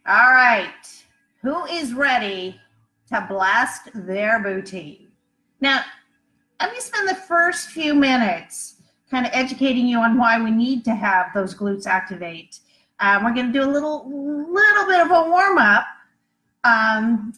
All right, who is ready to blast their booty? Now, I'm going to spend the first few minutes kind of educating you on why we need to have those glutes activate. We're going to do a little bit of a warm-up. I'm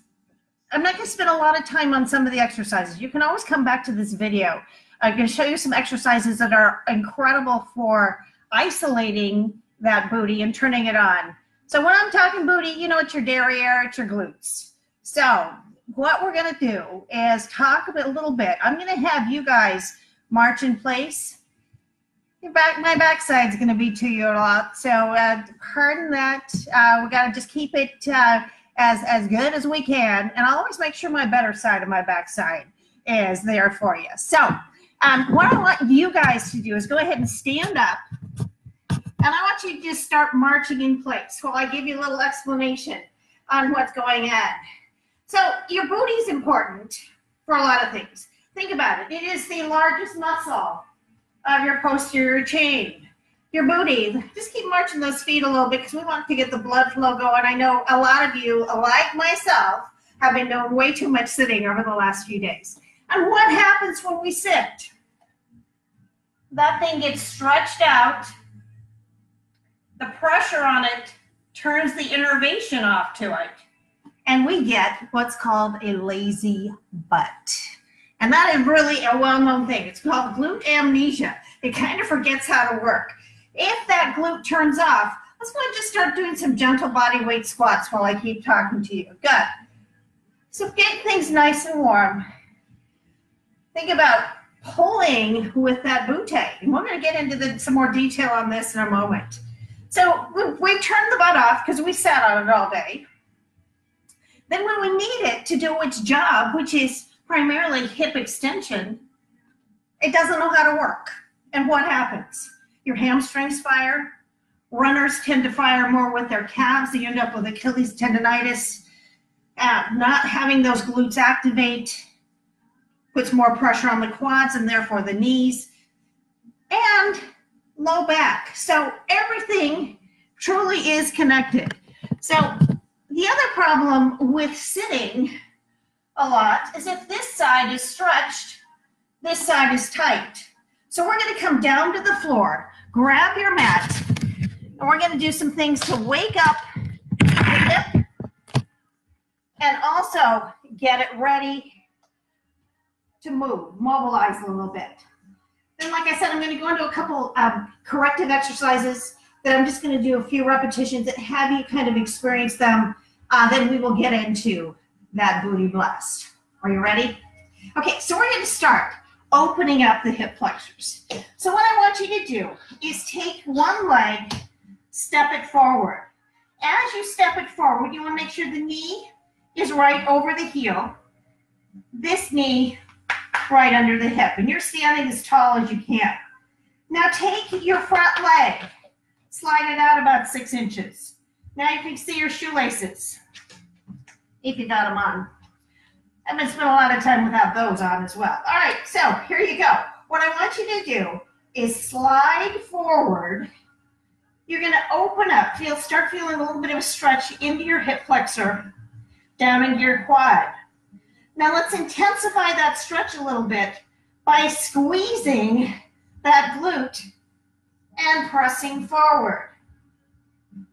not going to spend a lot of time on some of the exercises. You can always come back to this video. I'm going to show you some exercises that are incredible for isolating that booty and turning it on. So when I'm talking booty, you know, it's your derriere, it's your glutes. So what we're going to do is talk a little bit. I'm going to have you guys march in place. My backside's going to be to you a lot. So pardon that. We got to just keep it as good as we can. And I'll always make sure my better side of my backside is there for you. So what I want you guys to do is go ahead and stand up. And I want you to just start marching in place while I give you a little explanation on what's going on. So your booty is important for a lot of things. Think about it. It is the largest muscle of your posterior chain. Your booty, just keep marching those feet a little bit because we want to get the blood flow going. I know a lot of you, like myself, have been doing way too much sitting over the last few days. And what happens when we sit? That thing gets stretched out. The pressure on it turns the innervation off to it. And we get what's called a lazy butt. And that is really a well-known thing. It's called glute amnesia. It kind of forgets how to work. If that glute turns off, let's go and just start doing some gentle body weight squats while I keep talking to you. Good. So get things nice and warm. Think about pulling with that butte. And we're going to get into some more detail on this in a moment. So we turn the butt off because we sat on it all day. Then when we need it to do its job, which is primarily hip extension, it doesn't know how to work. And what happens? Your hamstrings fire. Runners tend to fire more with their calves. You end up with Achilles tendonitis. Not having those glutes activate puts more pressure on the quads and therefore the knees. And low back. So everything truly is connected. So the other problem with sitting a lot is if this side is stretched, this side is tight. So we're going to come down to the floor, grab your mat, and we're going to do some things to wake up the hip and also get it ready to move, mobilize a little bit. Then, like I said, I'm going to go into a couple corrective exercises that I'm just going to do a few repetitions that have you kind of experience them. Then we will get into that booty blast. Are you ready? Okay, so we're going to start opening up the hip flexors. So what I want you to do is take one leg, step it forward. As you step it forward, you want to make sure the knee is right over the heel. This knee right under the hip, and you're standing as tall as you can. Now take your front leg, slide it out about 6 inches. Now you can see your shoelaces, if you got them on. I've been spending a lot of time without those on as well. All right, so here you go. What I want you to do is slide forward. You're going to open up, start feeling a little bit of a stretch into your hip flexor, down into your quad. Now let's intensify that stretch a little bit by squeezing that glute and pressing forward.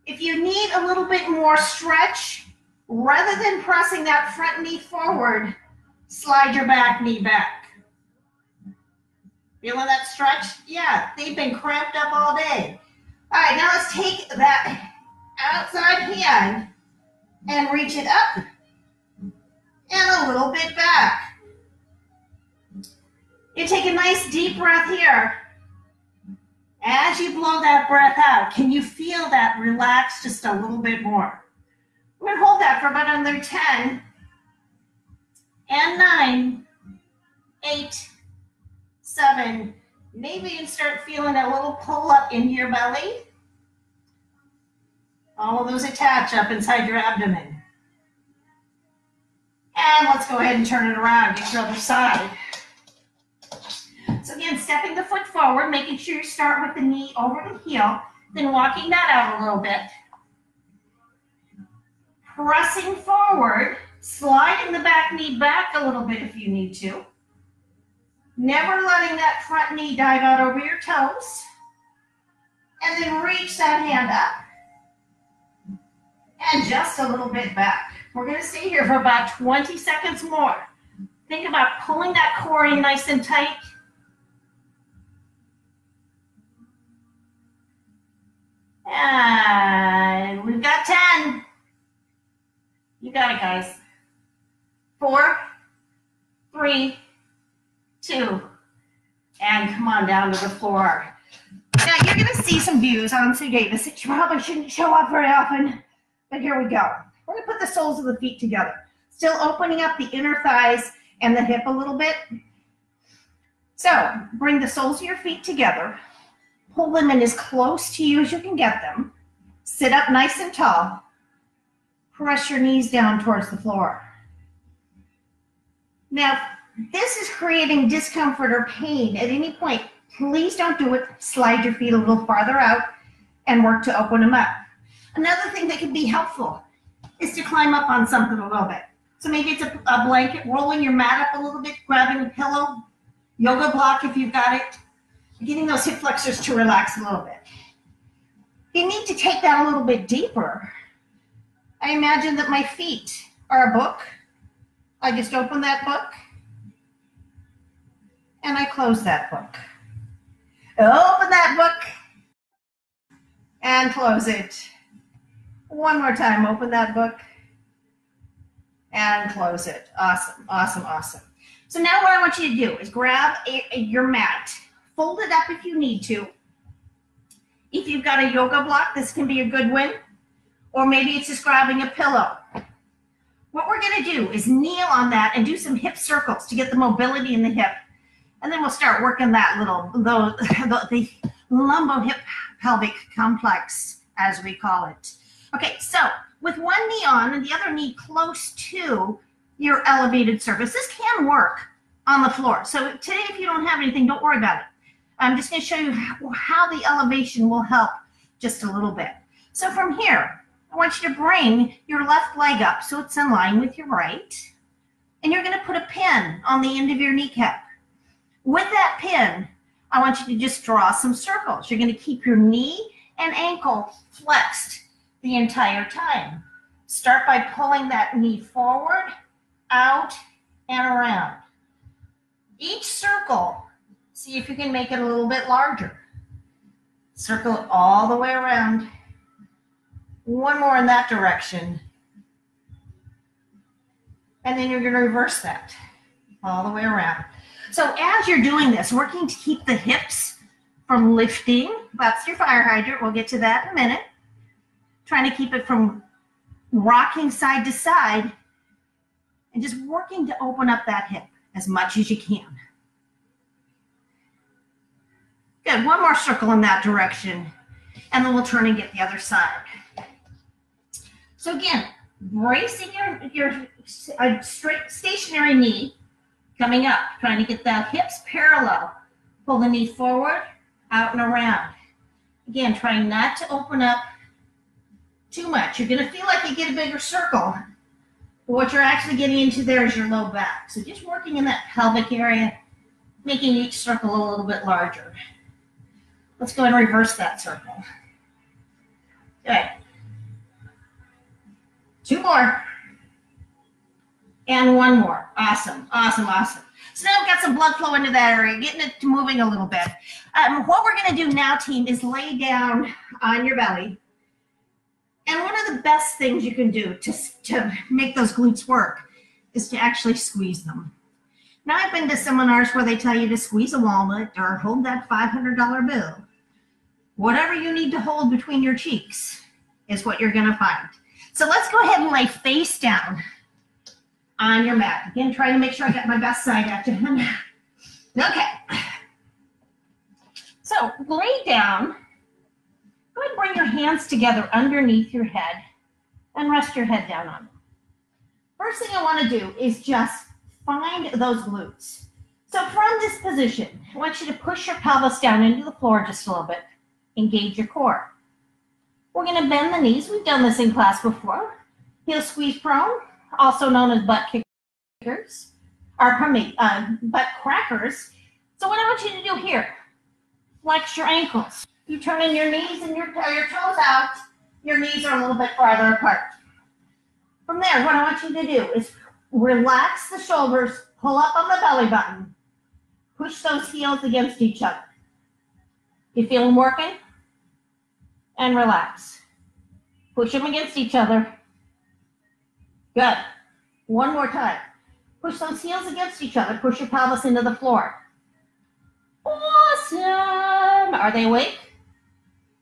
If you need a little bit more stretch, rather than pressing that front knee forward, slide your back knee back. Feeling that stretch? Yeah, they've been cramped up all day. All right, now let's take that outside hand and reach it up and a little bit back. You take a nice deep breath here. As you blow that breath out, can you feel that relax just a little bit more? We're going to hold that for about another 10 and 9, 8, 7. Maybe you can start feeling a little pull up into your belly. All of those attach up inside your abdomen. And let's go ahead and turn it around, get your other side. So again, stepping the foot forward, making sure you start with the knee over the heel, then walking that out a little bit. pressing forward, sliding the back knee back a little bit if you need to. Never letting that front knee dive out over your toes. And then reach that hand up. And just a little bit back. We're going to stay here for about 20 seconds more. Think about pulling that core in nice and tight. And we've got 10. You got it, guys. 4, 3, 2, and come on down to the floor. Now you're going to see some views on Sue Davis that you probably shouldn't show up very often, but here we go. We're going to put the soles of the feet together, still opening up the inner thighs and the hip a little bit. So bring the soles of your feet together, pull them in as close to you as you can get them, sit up nice and tall, press your knees down towards the floor. Now, this is creating discomfort or pain at any point. Please don't do it. Slide your feet a little farther out and work to open them up. Another thing that can be helpful is to climb up on something a little bit. So maybe it's a blanket, rolling your mat up a little bit, grabbing a pillow, yoga block if you've got it, getting those hip flexors to relax a little bit. You need to take that a little bit deeper. I imagine that my feet are a book. I just open that book and I close that book. Open that book and close it. One more time, open that book and close it. Awesome, awesome, awesome. So now what I want you to do is grab your mat, fold it up if you need to. If you've got a yoga block, this can be a good one. Or maybe it's just grabbing a pillow. What we're going to do is kneel on that and do some hip circles to get the mobility in the hip. And then we'll start working that the lumbo-hip pelvic complex, as we call it. Okay, so with one knee on and the other knee close to your elevated surface, this can work on the floor. So today, if you don't have anything, don't worry about it. I'm just going to show you how the elevation will help just a little bit. So from here, I want you to bring your left leg up so it's in line with your right. And you're going to put a pin on the end of your kneecap. With that pin, I want you to just draw some circles. You're going to keep your knee and ankle flexed the entire time. Start by pulling that knee forward, out, and around. Each circle, see if you can make it a little bit larger. Circle it all the way around. One more in that direction. And then you're going to reverse that all the way around. So as you're doing this, working to keep the hips from lifting, that's your fire hydrant. We'll get to that in a minute. Trying to keep it from rocking side to side and just working to open up that hip as much as you can. Good, one more circle in that direction, and then we'll turn and get the other side. So again, bracing your straight stationary knee, coming up, trying to get that hips parallel. Pull the knee forward, out and around. Again, trying not to open up too much. You're going to feel like you get a bigger circle, but what you're actually getting into there is your low back. So just working in that pelvic area, making each circle a little bit larger. Let's go and reverse that circle. Good. Two more. And one more. Awesome, awesome, awesome. So now we've got some blood flow into that area, getting it moving a little bit. What we're going to do now, team, is lay down on your belly. And one of the best things you can do to make those glutes work is to actually squeeze them. Now, I've been to seminars where they tell you to squeeze a walnut or hold that $500 bill. Whatever you need to hold between your cheeks is what you're going to find. So let's go ahead and lay face down on your mat. Again, trying to make sure I got my best side active. Okay. So lay down. Go ahead and bring your hands together underneath your head and rest your head down on them. First thing I want to do is just find those glutes. So from this position, I want you to push your pelvis down into the floor just a little bit. Engage your core. We're going to bend the knees. We've done this in class before. heel squeeze prone, also known as butt kickers, or pardon me, butt crackers. So what I want you to do here, flex your ankles. You turn in your knees and your toes out. Your knees are a little bit farther apart. From there, what I want you to do is relax the shoulders, pull up on the belly button, push those heels against each other. You feel them working? And relax. Push them against each other. Good. One more time. Push those heels against each other. Push your pelvis into the floor. Awesome. Are they awake?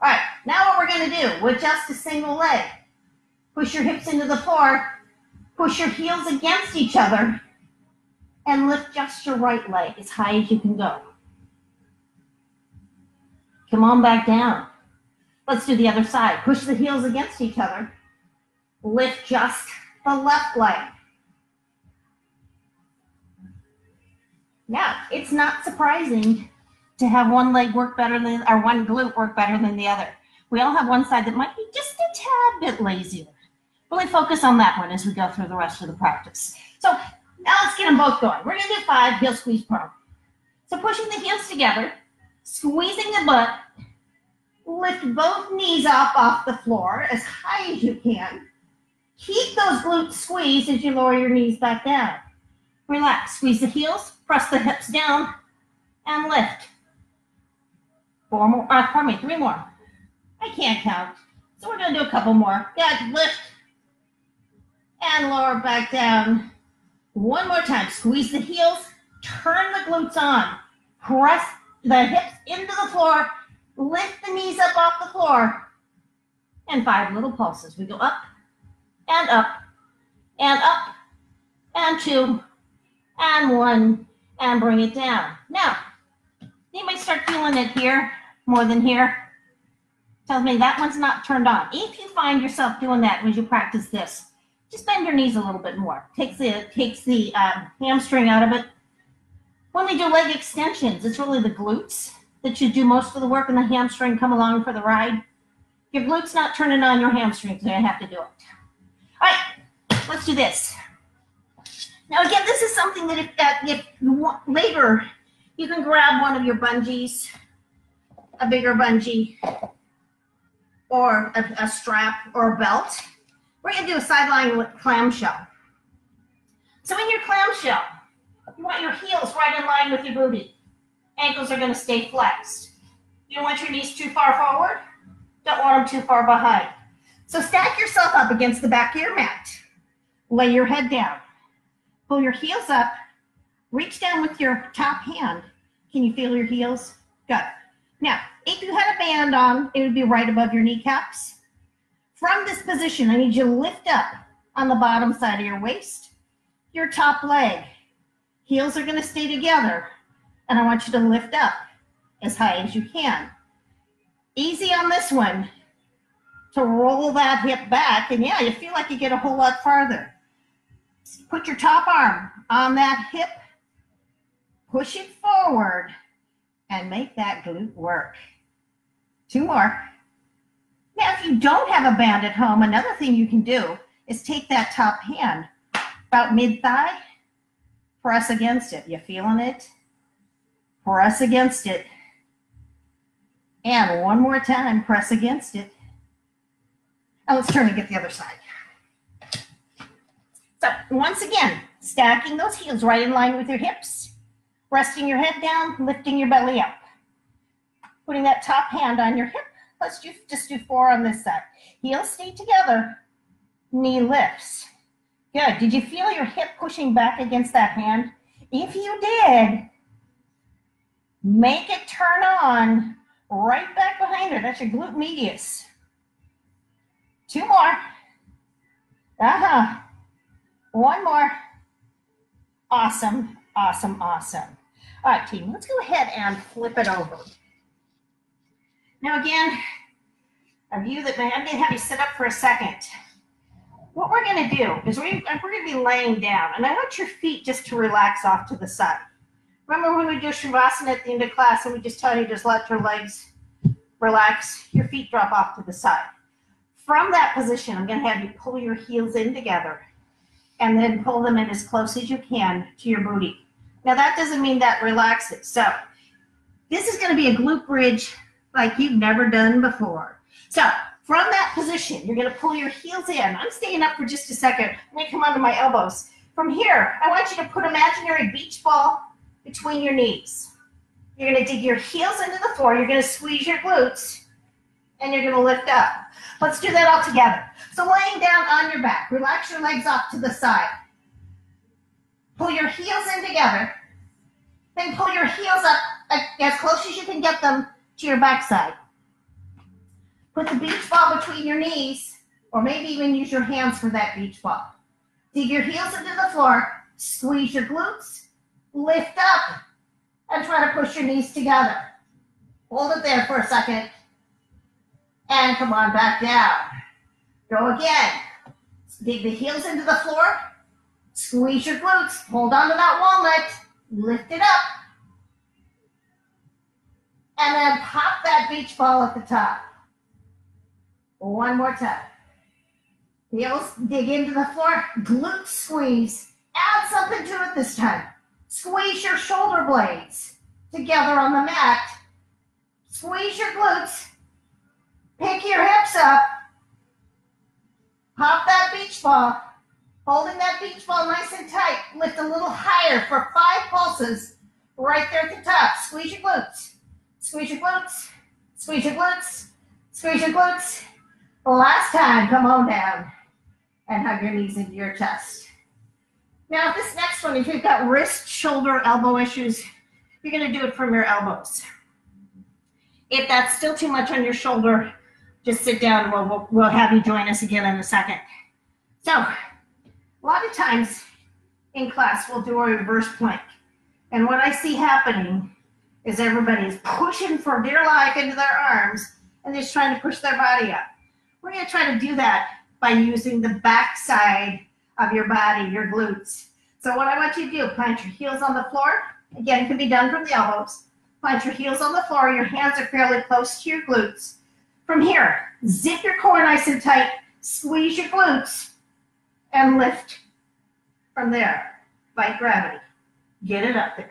All right. Now what we're going to do, with just a single leg, push your hips into the floor, push your heels against each other, and lift just your right leg as high as you can go. Come on back down. Let's do the other side. Push the heels against each other. Lift just the left leg. Now, it's not surprising to have one leg work better than, or one glute work better than the other. We all have one side that might be just a tad bit lazier. Really focus on that one as we go through the rest of the practice. So now let's get them both going. We're going to do 5 heel squeeze prone. So pushing the heels together, squeezing the butt, lift both knees up off the floor as high as you can. Keep those glutes squeezed as you lower your knees back down. Relax, squeeze the heels, press the hips down, and lift. 3 more. I can't count, so we're going to do a couple more. Good, lift, and lower back down. One more time, squeeze the heels, turn the glutes on, press the hips into the floor, lift the knees up off the floor, and 5 little pulses. We go up, and up, and up, and 2, and 1, and bring it down. Now, you might start feeling it here more than here. Tells me that one's not turned on. If you find yourself doing that as you practice this, just bend your knees a little bit more. Takes the hamstring out of it. When we do leg extensions, it's really the glutes that should do most of the work, and the hamstring come along for the ride. If your glutes not turning on, your hamstring's going to have to do it. All right, let's do this. Now again, this is something that if you want later, you can grab one of your bungees, a bigger bungee, or a strap or a belt. We're going to do a sideline clamshell. So in your clamshell, you want your heels right in line with your booty. Ankles are going to stay flexed. You don't want your knees too far forward. Don't want them too far behind. So stack yourself up against the back of your mat. Lay your head down. Pull your heels up. Reach down with your top hand. Can you feel your heels? Good. Now, if you had a band on, it would be right above your kneecaps. From this position, I need you to lift up on the bottom side of your waist, your top leg. Heels are going to stay together, and I want you to lift up as high as you can. Easy on this one to roll that hip back, and yeah, you feel like you get a whole lot farther. Put your top arm on that hip, push it forward, and make that glute work. 2 more. Now, if you don't have a band at home, another thing you can do is take that top hand about mid-thigh, press against it. You feeling it? Press against it. And one more time, press against it. Now let's turn and get the other side. So once again, stacking those heels right in line with your hips, resting your head down, lifting your belly up. Putting that top hand on your hip. Let's just do 4 on this side. Heels stay together, knee lifts. Good. Did you feel your hip pushing back against that hand? If you did, make it turn on right back behind her. That's your glute medius. 2 more. One more. Awesome, awesome, awesome. All right, team, let's go ahead and flip it over. Now again, a view that I'm going to have you sit up for a second. What we're going to do is we're going to be laying down, and I want your feet just to relax off to the side. Remember when we do Shavasana at the end of class and we just tell you just let your legs relax, your feet drop off to the side. From that position, I'm going to have you pull your heels in together and then pull them in as close as you can to your booty. Now that doesn't mean that relaxes. So this is going to be a glute bridge like you've never done before. So from that position, you're going to pull your heels in. I'm staying up for just a second. I'm going to come onto my elbows. From here, I want you to put imaginary beach ball between your knees. You're going to dig your heels into the floor. You're going to squeeze your glutes, and you're going to lift up. Let's do that all together. So laying down on your back, relax your legs off to the side. Pull your heels in together. Then pull your heels up as close as you can get them to your backside. Put the beach ball between your knees, or maybe even use your hands for that beach ball. Dig your heels into the floor, squeeze your glutes, lift up, and try to push your knees together. Hold it there for a second, and come on back down. Go again. Dig the heels into the floor, squeeze your glutes, hold on to that walnut, lift it up, and then pop that beach ball at the top. One more time. Heels dig into the floor, glute squeeze. Add something to it this time. Squeeze your shoulder blades together on the mat. Squeeze your glutes. Pick your hips up. Pop that beach ball. Holding that beach ball nice and tight. Lift a little higher for 5 pulses. Right there at the top. Squeeze your glutes. Squeeze your glutes. Squeeze your glutes. Squeeze your glutes. Last time, come on down and hug your knees into your chest. Now, this next one, if you've got wrist, shoulder, elbow issues, you're going to do it from your elbows. If that's still too much on your shoulder, just sit down and we'll have you join us again in a second. So, a lot of times in class, we'll do a reverse plank. And what I see happening is everybody's pushing for dear life into their arms and just trying to push their body up. We're going to try to do that by using the back side of your body, your glutes. So what I want you to do, plant your heels on the floor. Again, it can be done from the elbows. Plant your heels on the floor. Your hands are fairly close to your glutes. From here, zip your core nice and tight. Squeeze your glutes and lift from there. Fight gravity. Get it up there.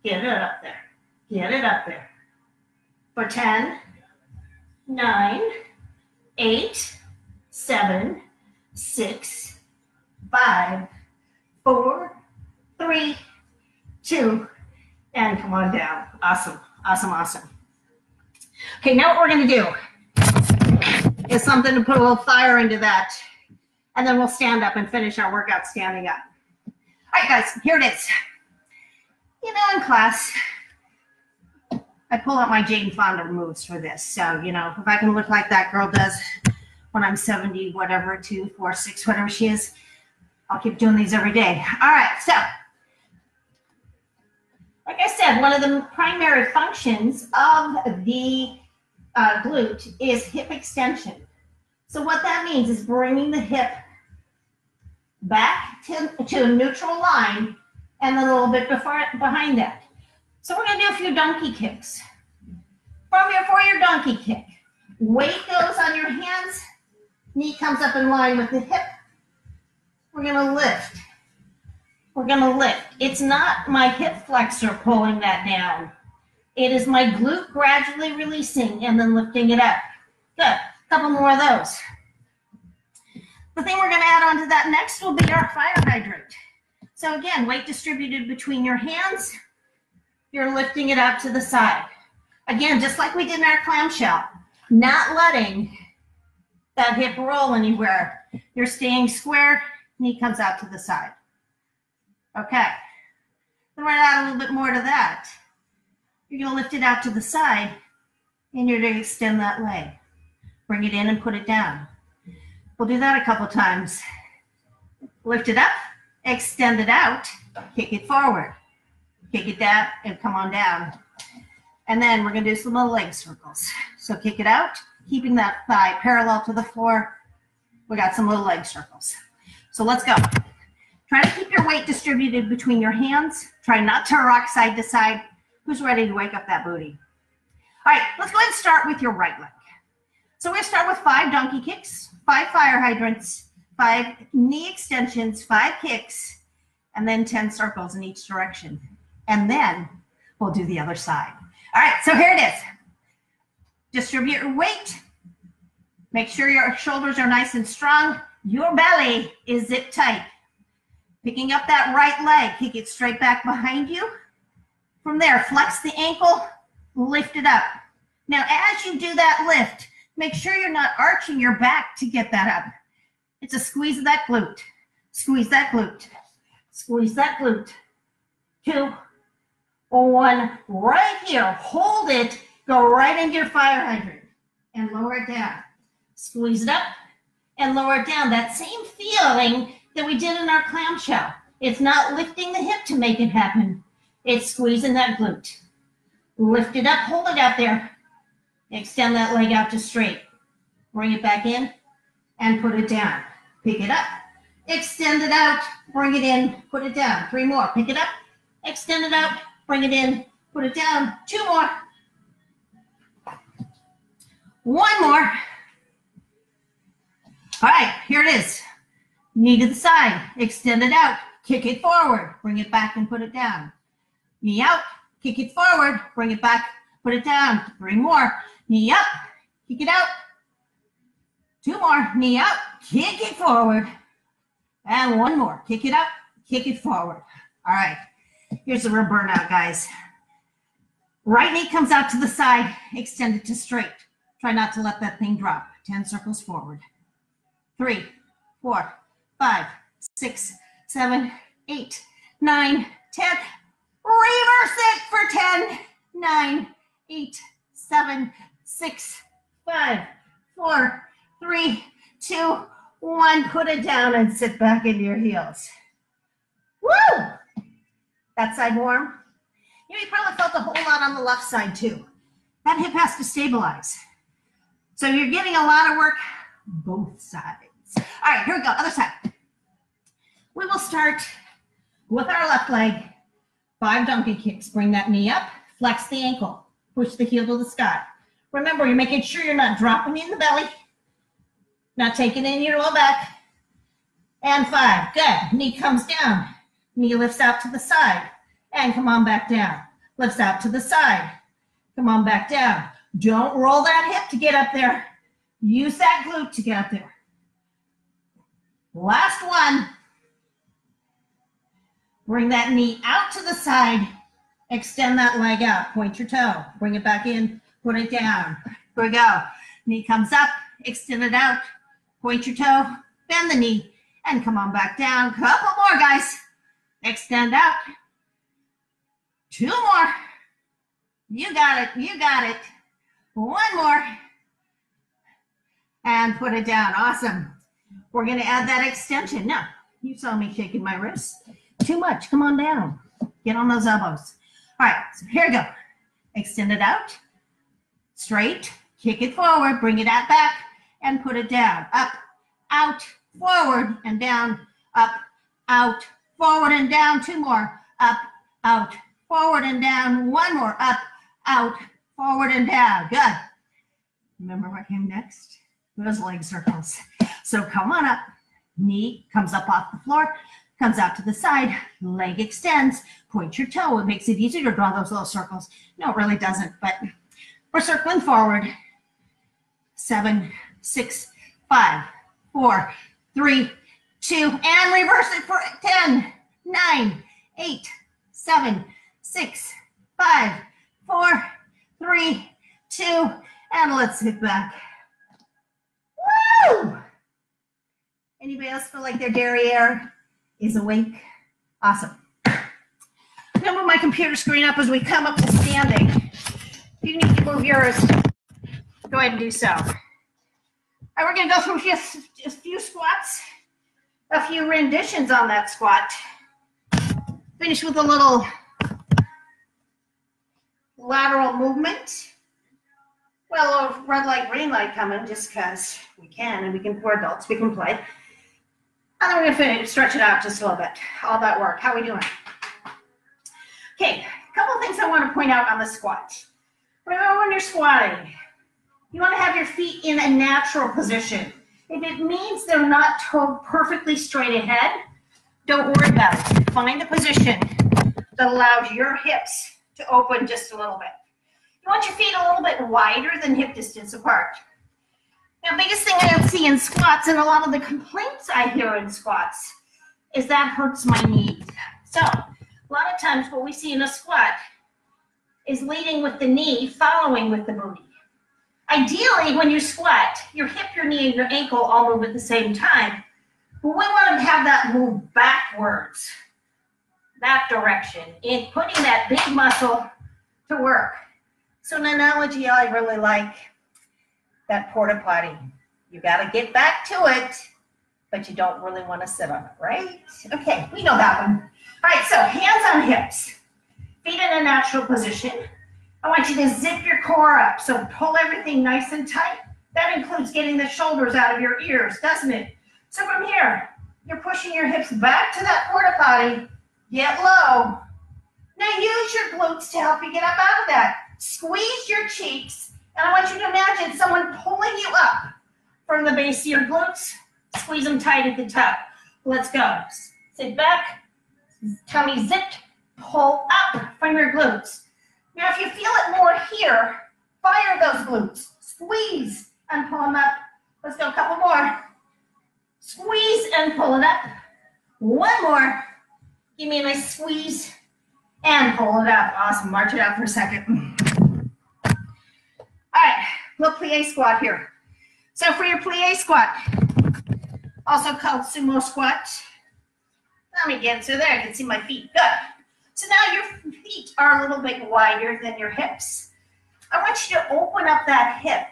Get it up there. Get it up there. For 10, 9, 8, 7, 6, 5, 4, 3, 2, and come on down. Awesome, awesome, awesome. Okay, now what we're going to do is something to put a little fire into that, and then we'll stand up and finish our workout standing up. All right, guys, here it is. You know, in class, I pull out my Jane Fonda moves for this. So, you know, if I can look like that girl does when I'm 70, whatever, 2, 4, 6, whatever she is, I'll keep doing these every day. All right, so, like I said, one of the primary functions of the glute is hip extension. So what that means is bringing the hip back to a neutral line and a little bit behind that. So we're going to do a few donkey kicks. For your donkey kick, weight goes on your hands, knee comes up in line with the hip. We're going to lift. We're going to lift. It's not my hip flexor pulling that down. It is my glute gradually releasing and then lifting it up. Good. A couple more of those. The thing we're going to add on to that next will be our fire hydrant. So again, weight distributed between your hands. You're lifting it up to the side. Again, just like we did in our clamshell, not letting that hip roll anywhere. You're staying square, knee comes out to the side. Okay. Then we're going to add a little bit more to that. You're going to lift it out to the side, and you're going to extend that leg. Bring it in and put it down. We'll do that a couple times. Lift it up, extend it out, kick it forward. Kick it down and come on down. And then we're going to do some little leg circles. So kick it out, keeping that thigh parallel to the floor. We got some little leg circles. So let's go. Try to keep your weight distributed between your hands. Try not to rock side to side. Who's ready to wake up that booty? All right, let's go ahead and start with your right leg. So we're going to start with 5 donkey kicks, 5 fire hydrants, 5 knee extensions, 5 kicks, and then 10 circles in each direction. And then we'll do the other side. All right, so here it is. Distribute your weight. Make sure your shoulders are nice and strong. Your belly is zip tight. Picking up that right leg, kick it straight back behind you. From there, flex the ankle, lift it up. Now, as you do that lift, make sure you're not arching your back to get that up. It's a squeeze of that glute. Squeeze that glute. Squeeze that glute. 2, 1, right here. Hold it. Go right into your fire hydrant and lower it down. Squeeze it up and lower it down. That same feeling that we did in our clamshell. It's not lifting the hip to make it happen. It's squeezing that glute. Lift it up, hold it out there. Extend that leg out to straight. Bring it back in and put it down. Pick it up, extend it out, bring it in, put it down. 3 more, pick it up, extend it out, bring it in, put it down. 2 more. 1 more. All right, here it is. Knee to the side, extend it out, kick it forward, bring it back and put it down. Knee out, kick it forward, bring it back, put it down. 3 more. Knee up, kick it out. 2 more. Knee up, kick it forward. And 1 more. Kick it up, kick it forward. All right. Here's the real burnout, guys. Right knee comes out to the side, extend it to straight. Try not to let that thing drop. 10 circles forward. 3, 4, 5, 6, 7, 8, 9, 10. Reverse it for 10, 9, 8, 7, 6, 5, 4, 3, 2, 1. Put it down and sit back into your heels. Woo! That side warm? You probably felt a whole lot on the left side too. That hip has to stabilize. So you're getting a lot of work both sides. All right, here we go, other side. We will start with our left leg. 5 donkey kicks. Bring that knee up, flex the ankle, push the heel to the sky. Remember, you're making sure you're not dropping in the belly, not taking in your low back. And 5, good. Knee comes down, knee lifts out to the side, and come on back down. Lifts out to the side, come on back down. Don't roll that hip to get up there. Use that glute to get up there. Last one. Bring that knee out to the side, extend that leg out, point your toe, bring it back in, put it down. Here we go. Knee comes up, extend it out, point your toe, bend the knee, and come on back down. Couple more, guys. Extend out. 2 more. You got it, you got it. 1 more. And put it down. Awesome. We're going to add that extension. Now, you saw me shaking my wrists. Too much. Come on down. Get on those elbows. All right, so here we go. Extend it out. Straight. Kick it forward. Bring it out back and put it down. Up, out, forward, and down. Up, out, forward, and down. 2 more. Up, out, forward, and down. 1 more. Up, out, forward, and down. Good. Remember what came next? Those leg circles. So come on up. Knee comes up off the floor. Comes out to the side, leg extends, point your toe. It makes it easier to draw those little circles. No, it really doesn't, but we're circling forward. 7, 6, 5, 4, 3, 2, and reverse it for 10, 9, 8, 7, 6, 5, 4, 3, 2, and let's hit back. Woo! Anybody else feel like their derriere is awake? Awesome. I'm going to move my computer screen up as we come up to standing. If you need to move yours, go ahead and do so. All right, we're going to go through just a few squats, a few renditions on that squat. Finish with a little lateral movement. Well, a red light, green light coming just because we can, and we can, for adults, we can play. And then we're going to stretch it out just a little bit. All that work. How are we doing? Okay, a couple of things I want to point out on the squat. Remember when you're squatting, You want to have your feet in a natural position. If it means they're not perfectly straight ahead, don't worry about it. Find a position that allows your hips to open just a little bit. You want your feet a little bit wider than hip distance apart. Now, biggest thing I see in squats, and a lot of the complaints I hear in squats, is that hurts my knees. So, a lot of times what we see in a squat is leading with the knee, following with the booty. Ideally, when you squat, your hip, your knee, and your ankle all move at the same time. But we want to have that move backwards, that direction, in putting that big muscle to work. So an analogy I really like, that porta potty. You got to get back to it, but you don't really want to sit on it, right? Okay, we know that one. All right, so hands on hips, feet in a natural position. I want you to zip your core up, so pull everything nice and tight. That includes getting the shoulders out of your ears, doesn't it? So from here, you're pushing your hips back to that porta potty. Get low. Now use your glutes to help you get up out of that. Squeeze your cheeks, and I want you to imagine someone pulling you up from the base of your glutes. Squeeze them tight at the top. Let's go. Sit back, tummy zipped, pull up from your glutes. Now, if you feel it more here, fire those glutes. Squeeze and pull them up. Let's go, a couple more. Squeeze and pull it up. One more. Give me a nice squeeze and pull it up. Awesome. March it out for a second. All right, little plie squat here. So for your plie squat, also called sumo squat. Let me get to there. I can see my feet. Good. So now your feet are a little bit wider than your hips. I want you to open up that hip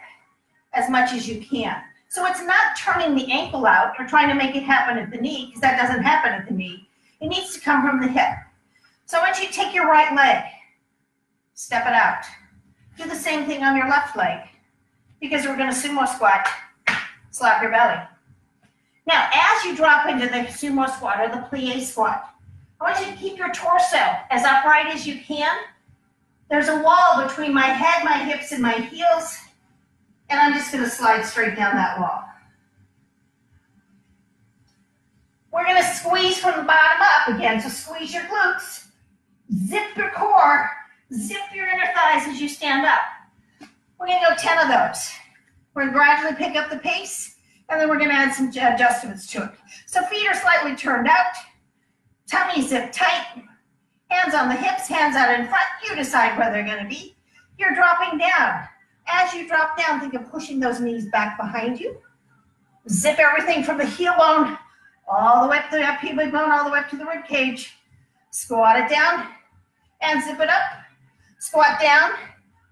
as much as you can. So it's not turning the ankle out or trying to make it happen at the knee, because that doesn't happen at the knee. It needs to come from the hip. So I want you to take your right leg, step it out. Do the same thing on your left leg, because we're going to sumo squat, slap your belly. Now, as you drop into the sumo squat or the plie squat, I want you to keep your torso as upright as you can. There's a wall between my head, my hips, and my heels, and I'm just going to slide straight down that wall. We're going to squeeze from the bottom up again, so squeeze your glutes, zip your core, zip your inner thighs as you stand up. We're going to go 10 of those. We're going to gradually pick up the pace, and then we're going to add some adjustments to it. So feet are slightly turned out. Tummy zip tight, hands on the hips, hands out in front. You decide where they're going to be. You're dropping down. As you drop down, think of pushing those knees back behind you. Zip everything from the heel bone all the way up to the pubic bone, all the way up to the rib cage. Squat it down and zip it up. Squat down,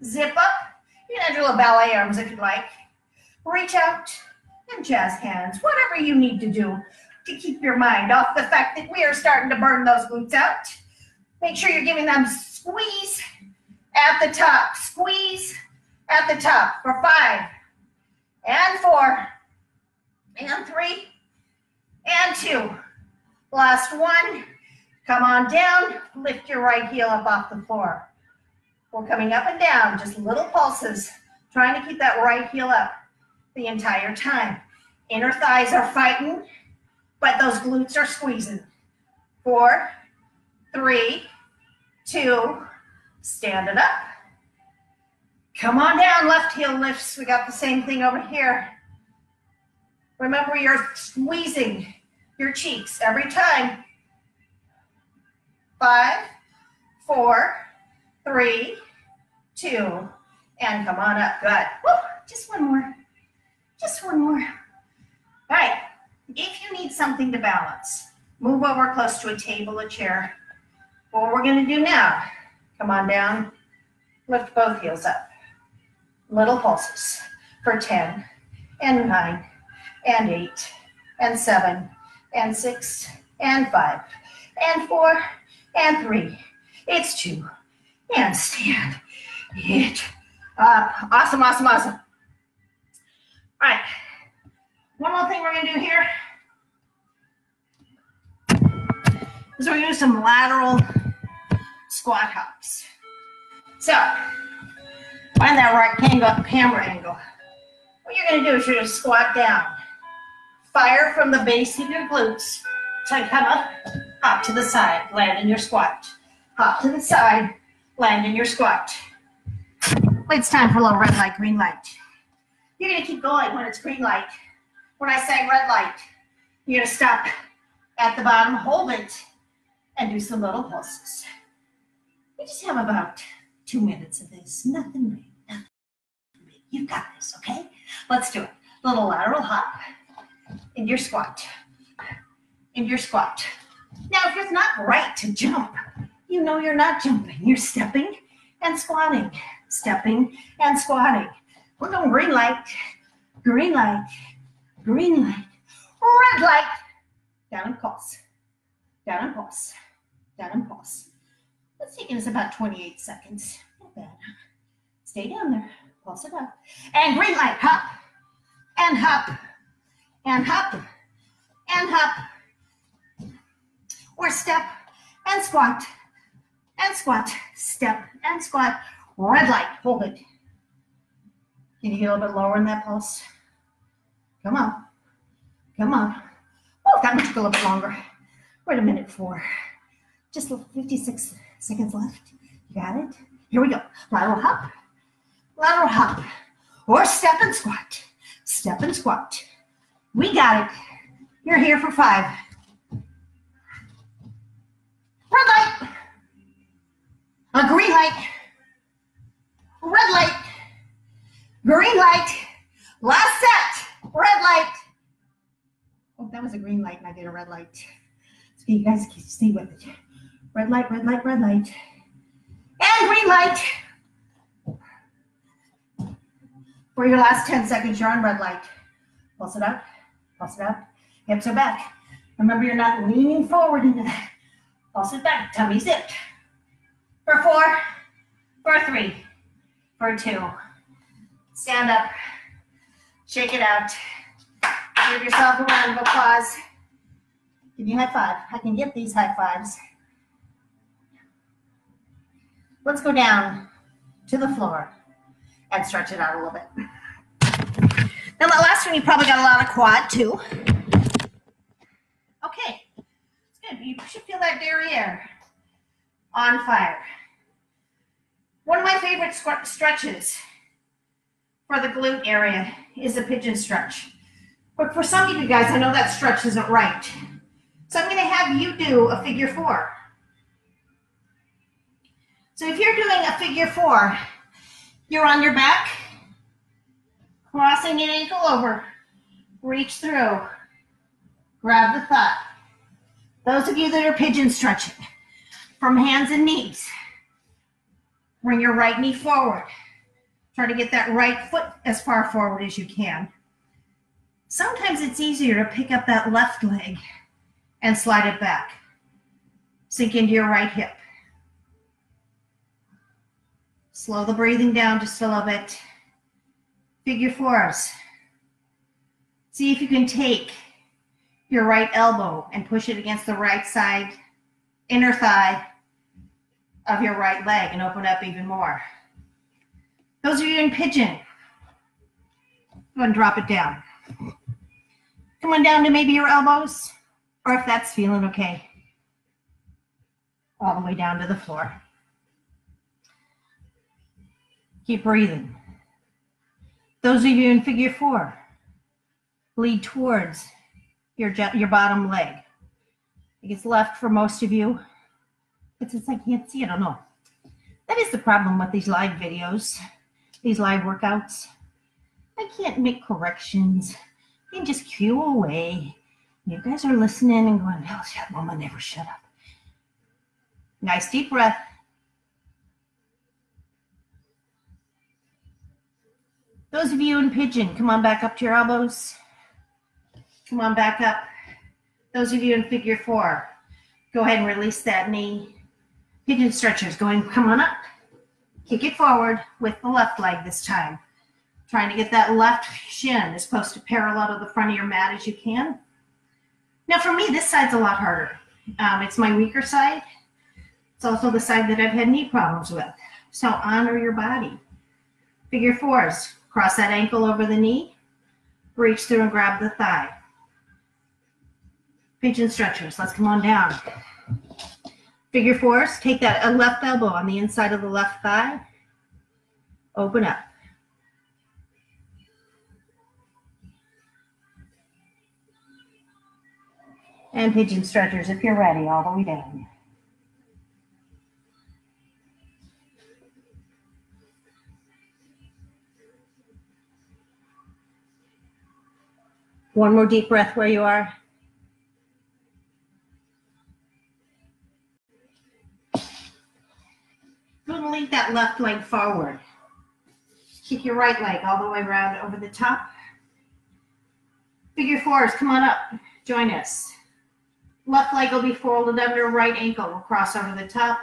zip up. You can do little ballet arms if you'd like. Reach out and jazz hands, whatever you need to do to keep your mind off the fact that we are starting to burn those glutes out. Make sure you're giving them squeeze at the top. Squeeze at the top for 5 and 4 and 3 and 2. Last one. Come on down. Lift your right heel up off the floor. We're coming up and down, just little pulses, trying to keep that right heel up the entire time. Inner thighs are fighting, but those glutes are squeezing. 4, 3, 2, stand it up. Come on down, left heel lifts. We got the same thing over here. Remember, you're squeezing your cheeks every time. 5, 4, 3, 2, and come on up. Good. Woo, just one more. Just one more. All right. If you need something to balance, move over close to a table, a chair. What we're going to do now, come on down, lift both heels up. Little pulses for 10 and 9 and 8 and 7 and 6 and 5 and 4 and 3. It's 2 and stand it up. Awesome, awesome, awesome. All right. One more thing we're going to do here is we're going to do some lateral squat hops. So, find that right camera angle. What you're going to do is you're going to squat down. Fire from the base of your glutes. So come up, hop to the side, land in your squat. Hop to the side, land in your squat. It's time for a little red light, green light. You're going to keep going when it's green light. When I say red light, you're going to stop at the bottom, hold it, and do some little pulses. We just have about 2 minutes of this. Nothing big, nothing big. You've got this, okay? Let's do it. Little lateral hop in your squat. In your squat. Now, if it's not right to jump, you know you're not jumping. You're stepping and squatting. Stepping and squatting. We're going green light, green light, green light, red light. Down and pulse. Down and pulse. Down and pulse. It's taking us about 28 seconds. Not bad. Stay down there. Pulse it up. And green light. Hop. And hop. And hop. And hop. Or step and squat. And squat. Step and squat. Red light. Hold it. Can you get a little bit lower in that pulse? Come on. Come on. Oh, that might take a little bit longer. We're at 1:04. Just 56 seconds left. You got it? Here we go. Lateral hop. Lateral hop. Or step and squat. Step and squat. We got it. You're here for 5. Red light. A green light. Red light. Green light. Last set. Red light. Oh, that was a green light and I did a red light. So you guys can stay with it. Red light, red light, red light. And green light. For your last 10 seconds, you're on red light. Pulse it up. Pulse it up. Hips are back. Remember, you're not leaning forward into that. Pulse it back. Tummy zipped. For 4. For 3. For 2. Stand up. Shake it out. Give yourself a round of applause. Give me a high five. I can get these high fives. Let's go down to the floor and stretch it out a little bit. Now, the last one, you probably got a lot of quad too. Okay, it's good. You should feel that derriere on fire. One of my favorite stretches for the glute area is a pigeon stretch. But for some of you guys, I know that stretch isn't right. So I'm going to have you do a figure 4. So if you're doing a figure 4, you're on your back, crossing an ankle over, reach through, grab the thigh. Those of you that are pigeon stretching, from hands and knees, bring your right knee forward. Try to get that right foot as far forward as you can. Sometimes it's easier to pick up that left leg and slide it back. Sink into your right hip. Slow the breathing down just a little bit. Figure 4s. See if you can take your right elbow and push it against the right side, inner thigh of your right leg and open up even more. Those of you in pigeon, go ahead and drop it down. Come on down to maybe your elbows, or if that's feeling okay, all the way down to the floor. Keep breathing. Those of you in figure 4, lead towards your bottom leg. I think it's left for most of you. It's I can't see it, I don't know. That is the problem with these live videos, these live workouts. I can't make corrections. You can just cue away. You guys are listening and going, oh, shut, Mama never shut up. Nice deep breath. Those of you in pigeon, come on back up to your elbows. Come on back up. Those of you in figure 4, go ahead and release that knee. Pigeon stretchers going, come on up. Kick it forward with the left leg this time. Trying to get that left shin as close to parallel to the front of your mat as you can. Now for me, this side's a lot harder. It's my weaker side. It's also the side that I've had knee problems with. So honor your body. Figure 4s, cross that ankle over the knee. Reach through and grab the thigh. Pigeon stretchers. Let's come on down. Figure fours. Take that left elbow on the inside of the left thigh. Open up. And pigeon stretchers if you're ready, all the way down. One more deep breath where you are. Go and lead that left leg forward. Kick your right leg all the way around over the top. Figure fours, come on up, join us. Left leg will be folded under, right ankle will cross over the top.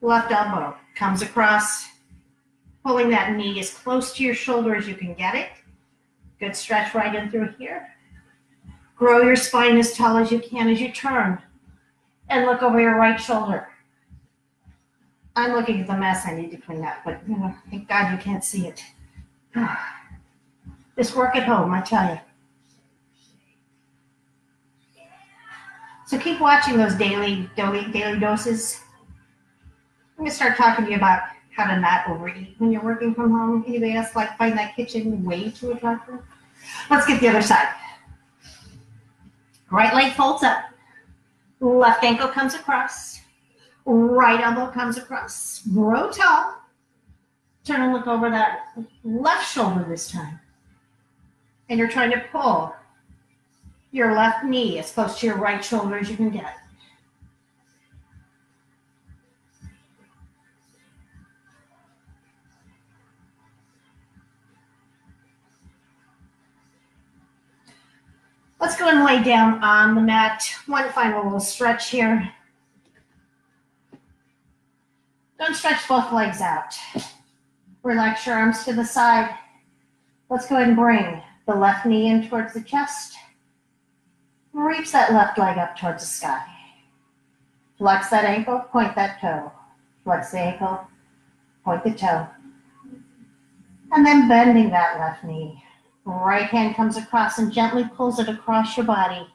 Left elbow comes across, pulling that knee as close to your shoulder as you can get it. Good stretch right in through here. Grow your spine as tall as you can as you turn. And look over your right shoulder. I'm looking at the mess I need to clean up, but thank God you can't see it. This work at home, I tell you. So keep watching those daily doses. I'm going to start talking to you about how to not overeat when you're working from home. Anybody else find that kitchen way too attractive? Let's get the other side. Right leg folds up. Left ankle comes across. Right elbow comes across. Grow tall. Turn and look over that left shoulder this time. And you're trying to pull your left knee as close to your right shoulder as you can get. Let's go and lay down on the mat. One final little stretch here. Don't stretch both legs out. Relax your arms to the side. Let's go ahead and bring the left knee in towards the chest. Reach that left leg up towards the sky. Flex that ankle, point that toe. Flex the ankle, point the toe. And then bending that left knee. Right hand comes across and gently pulls it across your body.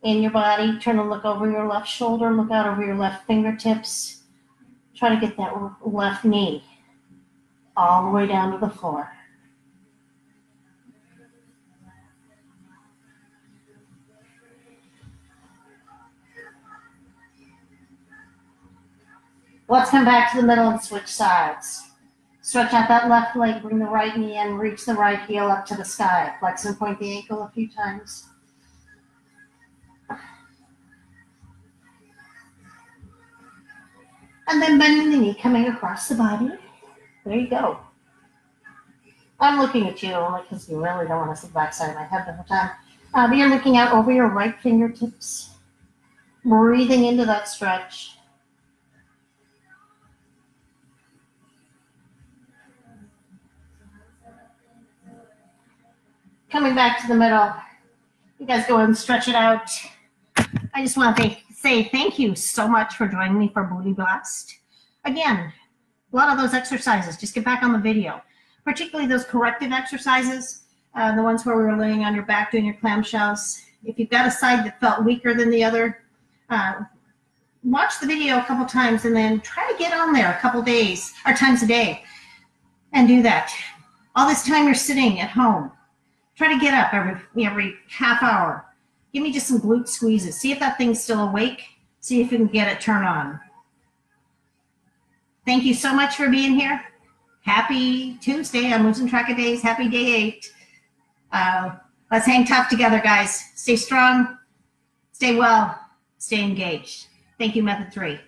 In your body, turn and look over your left shoulder, look out over your left fingertips. Try to get that left knee all the way down to the floor. Let's come back to the middle and switch sides. Stretch out that left leg, bring the right knee in, reach the right heel up to the sky. Flex and point the ankle a few times. And then bending the knee, coming across the body. There you go. I'm looking at you only because you really don't want to see the back side of my head the whole time. But you're looking out over your right fingertips. Breathing into that stretch. Coming back to the middle. You guys go ahead and stretch it out. I just want to say thank you so much for joining me for Booty Blast. Again, a lot of those exercises, just get back on the video, particularly those corrective exercises, the ones where we were laying on your back doing your clamshells. If you've got a side that felt weaker than the other, watch the video a couple times and then try to get on there a couple days or times a day and do that. All this time you're sitting at home, try to get up every half hour. Give me just some glute squeezes. See if that thing's still awake. See if you can get it turned on. Thank you so much for being here. Happy Tuesday. I'm losing track of days. Happy day 8. Let's hang tough together, guys. Stay strong, stay well, stay engaged. Thank you, Method 3.